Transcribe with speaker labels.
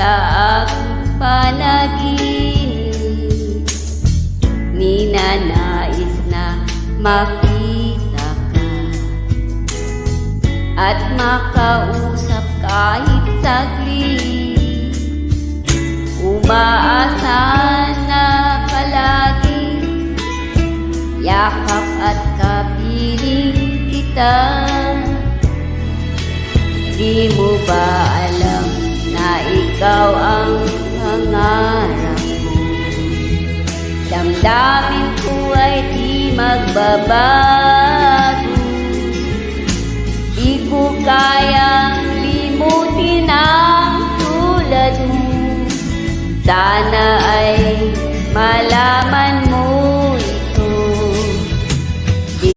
Speaker 1: aking panaginip, ninanais na makita ka at makausap kahit saglit. Umaasa na palagi, yakap at kapiling kita. Di mo ba alam na ikaw ang pangarap ko? Damdamin ko ay di magbabago. Di ko kayang limutin ang tulad mo. Sana ay malaman